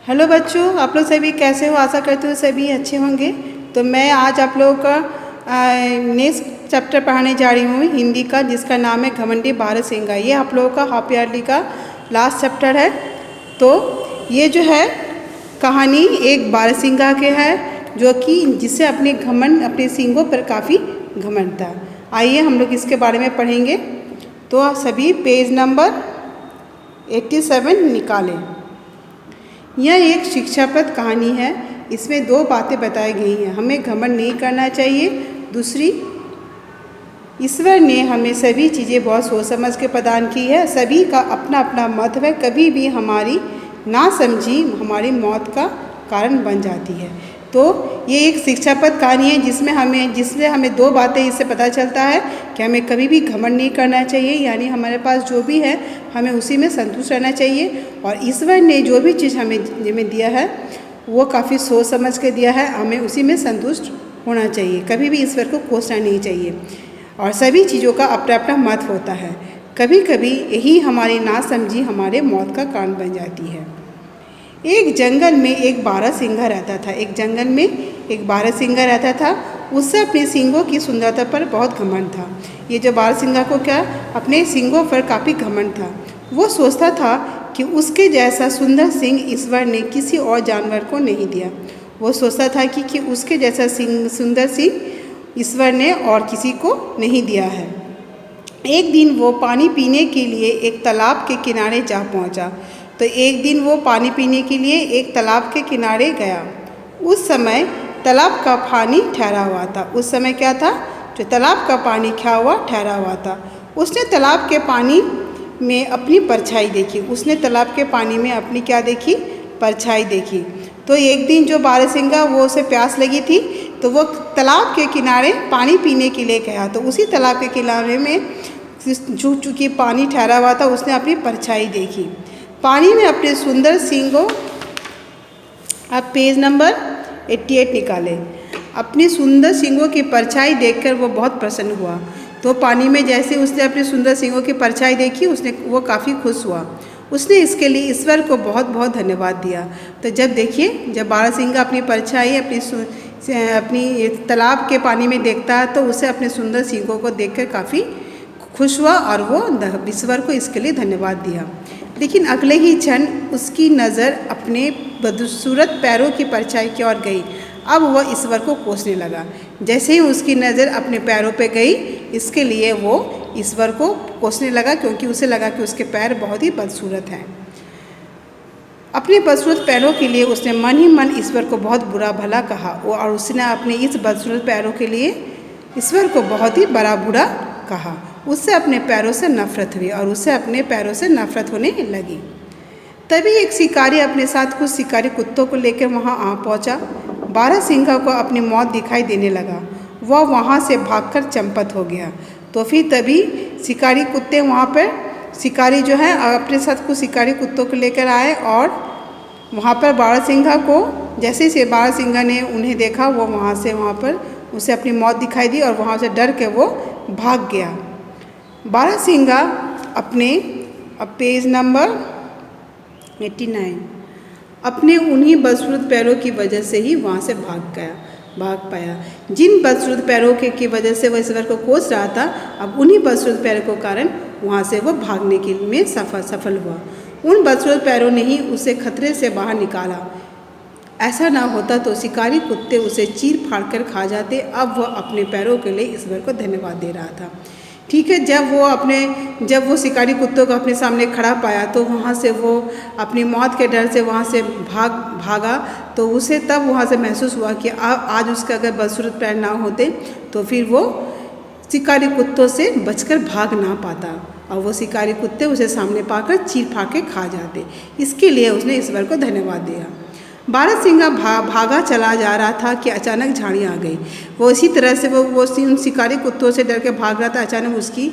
Hello बच्चों, आप लोग सभी कैसे हो? आशा करती हूँ सभी अच्छे होंगे। तो मैं आज आप लोगों का नेक्स्ट चैप्टर पढ़ाने जा रही हूँ हिंदी का, जिसका नाम है घमंडी बारहसिंगा। ये आप लोगों का हाफ ईयरली का लास्ट चैप्टर है। तो ये जो है कहानी एक बारहसिंगा के है, जो कि जिसे अपने घमंड, अपने सींगों पर काफ़ी घमंड था। आइए हम लोग इसके बारे में पढ़ेंगे। तो सभी पेज नंबर 87 निकालें। यह एक शिक्षाप्रद कहानी है। इसमें दो बातें बताई गई हैं। हमें घमंड नहीं करना चाहिए। दूसरी, ईश्वर ने हमें सभी चीज़ें बहुत सोच समझ के प्रदान की है। सभी का अपना अपना महत्व है। कभी भी हमारी नासमझी हमारी मौत का कारण बन जाती है। तो ये एक शिक्षाप्रद कहानी है जिससे हमें दो बातें इससे पता चलता है कि हमें कभी भी घमंड नहीं करना चाहिए, यानी हमारे पास जो भी है हमें उसी में संतुष्ट रहना चाहिए। और ईश्वर ने जो भी चीज़ हमें दिया है वो काफ़ी सोच समझ के दिया है, हमें उसी में संतुष्ट होना चाहिए। कभी भी ईश्वर को कोसना नहीं चाहिए। और सभी चीज़ों का अपना अपना महत्व होता है। कभी कभी यही हमारी नासमझी हमारे मौत का कारण बन जाती है। एक जंगल में एक बारहसिंगा रहता था। एक जंगल में एक बारहसिंगा रहता था। उससे अपने सींगों की सुंदरता पर बहुत घमंड था। ये जो बारहसिंगा को क्या, अपने सींगों पर काफ़ी घमंड था। वो सोचता था कि उसके जैसा सुंदर सींग ईश्वर ने किसी और जानवर को नहीं दिया। वो सोचता था कि उसके जैसा सुंदर सींग ईश्वर ने और किसी को नहीं दिया है। एक दिन वो पानी पीने के लिए एक तालाब के किनारे जा पहुंचा। तो एक दिन वो पानी पीने के लिए एक तालाब के किनारे गया। उस समय तालाब का पानी ठहरा हुआ था। उस समय क्या था, जो तालाब का पानी ठहरा हुआ था। उसने तालाब के पानी में अपनी परछाई देखी। उसने तालाब के पानी में अपनी क्या देखी, परछाई देखी। तो एक दिन जो बारहसिंगा, वो उसे प्यास लगी थी, तो वो तालाब के किनारे पानी पीने के लिए गया। तो उसी तालाब के किनारे में चूँकि पानी ठहरा हुआ था, उसने अपनी परछाई देखी। पानी में अपने सुंदर सींगों, आप पेज नंबर 88 निकालें। अपनी सुंदर सींगों की परछाई देखकर वो बहुत प्रसन्न हुआ। तो पानी में जैसे उसने अपने सुंदर सींगों की परछाई देखी, वो काफ़ी खुश हुआ। उसने इसके लिए ईश्वर को बहुत बहुत धन्यवाद दिया। तो जब बारहसिंगा अपनी परछाई अपनी तालाब के पानी में देखता है, तो उसे अपने सुंदर सींगों को देखकर काफ़ी खुश हुआ और वो ईश्वर को इसके लिए धन्यवाद दिया। लेकिन अगले ही क्षण उसकी नज़र अपने बदसूरत पैरों की परछाई की ओर गई। अब वह ईश्वर को कोसने लगा। जैसे ही उसकी नज़र अपने पैरों पे गई, इसके लिए वो ईश्वर को कोसने लगा, क्योंकि उसे लगा कि उसके पैर बहुत ही बदसूरत हैं। अपने बदसूरत पैरों के लिए उसने मन ही मन ईश्वर को बहुत बुरा भला कहा, और उसने अपने इस बदसूरत पैरों के लिए ईश्वर को बहुत ही बड़ा बुरा कहा। उससे अपने पैरों से नफरत हुई और उससे अपने पैरों से नफरत होने लगी। तभी एक शिकारी अपने साथ कुछ शिकारी कुत्तों को लेकर वहां आ पहुंचा। बारहसिंगा को अपनी मौत दिखाई देने लगा। वह वहां से भागकर चंपत हो गया। तो फिर तभी शिकारी कुत्ते वहां पर, शिकारी जो है अपने साथ कुछ शिकारी कुत्तों को लेकर आए, और वहां पर बारहसिंगा को, जैसे से बारहसिंगा ने उन्हें देखा, वो वहाँ पर उसे अपनी मौत दिखाई दी और वहाँ से डर के वो भाग गया। बारहसिंगा अपने, अब पेज नंबर 89, अपने उन्हीं बदसूरत पैरों की वजह से ही वहाँ से भाग पाया। जिन बदसूरत पैरों की वजह से वह ईश्वर को कोस रहा था, अब उन्हीं बदसूरत पैरों के कारण वहाँ से वो भागने के में सफल हुआ। उन बदसूरत पैरों ने ही उसे खतरे से बाहर निकाला। ऐसा ना होता तो शिकारी कुत्ते उसे चीर फाड़ कर खा जाते। अब वह अपने पैरों के लिए ईश्वर को धन्यवाद दे रहा था। ठीक है, जब वो शिकारी कुत्तों को अपने सामने खड़ा पाया, तो वहाँ से वो अपनी मौत के डर से वहाँ से भागा। तो उसे तब वहाँ से महसूस हुआ कि आज उसके अगर बदसूरत पैर ना होते तो फिर वो शिकारी कुत्तों से बचकर भाग ना पाता, और वो शिकारी कुत्ते उसे सामने पाकर चीर फाड़ के खा जाते। इसके लिए उसने ईश्वर को धन्यवाद दिया। बारहसिंगा भागा चला जा रहा था कि अचानक झाड़ी आ गई। वो इसी तरह से वो उन शिकारी कुत्तों से डर के भाग रहा था। अचानक उसकी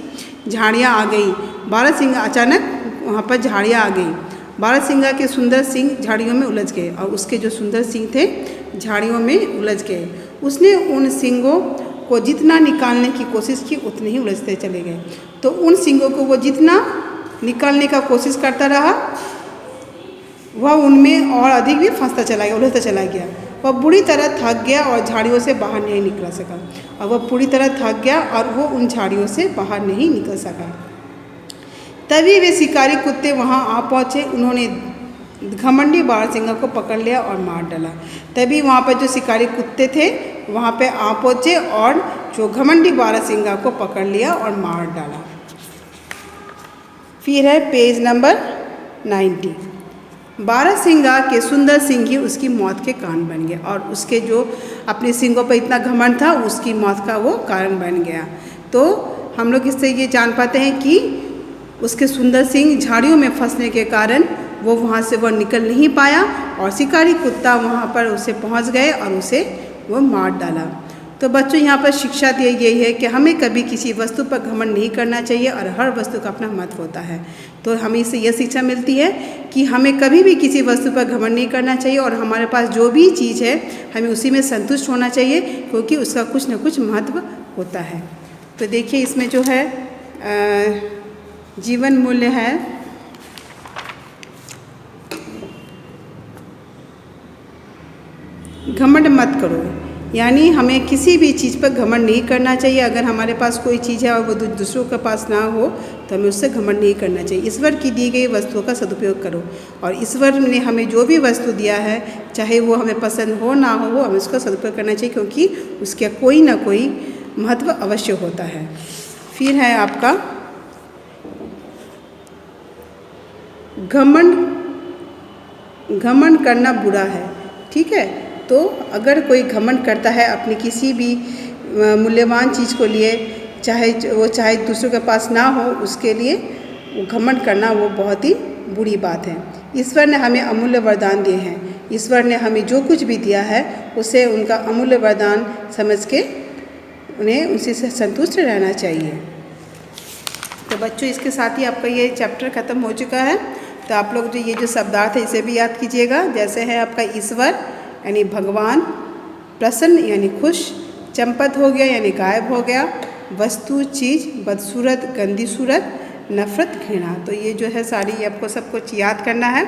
झाड़ियाँ आ गई। बारहसिंगा अचानक वहाँ पर झाड़ियाँ आ गई। बारहसिंगा के सुंदर सींग झाड़ियों में उलझ गए, और उसके जो सुंदर सींग थे झाड़ियों में उलझ गए। उसने उन सींगों को जितना निकालने की कोशिश की, उतने ही उलझते चले गए। तो उन सींगों को वो जितना निकालने का कोशिश करता रहा, वह उनमें और अधिक भी फंसता चला गया, उलझता चला गया। वह बुरी तरह थक गया और झाड़ियों से बाहर नहीं निकल सका। और वह पूरी तरह थक गया और वो उन झाड़ियों से बाहर नहीं निकल सका। तभी वे शिकारी कुत्ते वहाँ आ पहुँचे। उन्होंने घमंडी बारहसिंगा को पकड़ लिया और मार डाला। तभी वहाँ पर जो शिकारी कुत्ते थे वहाँ पे आ पहुँचे और जो घमंडी बारहसिंगा को पकड़ लिया और मार डाला। फिर है पेज नंबर 90। बारहसिंगा के सुंदर सिंह ही उसकी मौत के कारण बन गया और उसके जो अपने सिंगों पर इतना घमंड था उसकी मौत का वो कारण बन गया। तो हम लोग इससे ये जान पाते हैं कि उसके सुंदर सिंह झाड़ियों में फंसने के कारण वो वहाँ से वह निकल नहीं पाया और शिकारी कुत्ता वहाँ पर उसे पहुँच गए और उसे वो मार डाला। तो बच्चों यहाँ पर शिक्षा दी गई है कि हमें कभी किसी वस्तु पर घमंड नहीं करना चाहिए और हर वस्तु का अपना महत्व होता है। तो हमें इससे यह शिक्षा मिलती है कि हमें कभी भी किसी वस्तु पर घमंड नहीं करना चाहिए और हमारे पास जो भी चीज़ है हमें उसी में संतुष्ट होना चाहिए, क्योंकि उसका कुछ न कुछ महत्व होता है। तो देखिए इसमें जो है जीवन मूल्य है घमंड मत करो, यानी हमें किसी भी चीज़ पर घमंड नहीं करना चाहिए। अगर हमारे पास कोई चीज़ है और वो दूसरों के पास ना हो तो हमें उससे घमंड नहीं करना चाहिए। ईश्वर की दी गई वस्तुओं का सदुपयोग करो और ईश्वर ने हमें जो भी वस्तु दिया है चाहे वो हमें पसंद हो ना हो, वो हमें उसका सदुपयोग करना चाहिए, क्योंकि उसका कोई ना कोई महत्व अवश्य होता है। फिर है आपका घमंड करना बुरा है। ठीक है, तो अगर कोई घमंड करता है अपनी किसी भी मूल्यवान चीज़ को लिए, चाहे दूसरों के पास ना हो, उसके लिए वो घमंड करना वो बहुत ही बुरी बात है। ईश्वर ने हमें अमूल्य वरदान दिए हैं। ईश्वर ने हमें जो कुछ भी दिया है उसे उनका अमूल्य वरदान समझ के उन्हें उसी से संतुष्ट रहना चाहिए। तो बच्चों इसके साथ ही आपका ये चैप्टर ख़त्म हो चुका है। तो आप लोग जो ये जो शब्दार्थ है इसे भी याद कीजिएगा। जैसे है आपका ईश्वर यानी भगवान, प्रसन्न यानी खुश, चंपत हो गया यानी गायब हो गया, वस्तु चीज़, बदसूरत गंदी सूरत, नफ़रत घृणा। तो ये जो है सारी आपको सब कुछ याद करना है।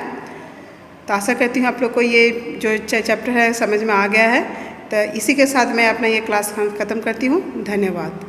तो आशा करती हूँ आप लोग को ये जो चैप्टर है समझ में आ गया है। तो इसी के साथ मैं अपना ये क्लास ख़त्म करती हूँ। धन्यवाद।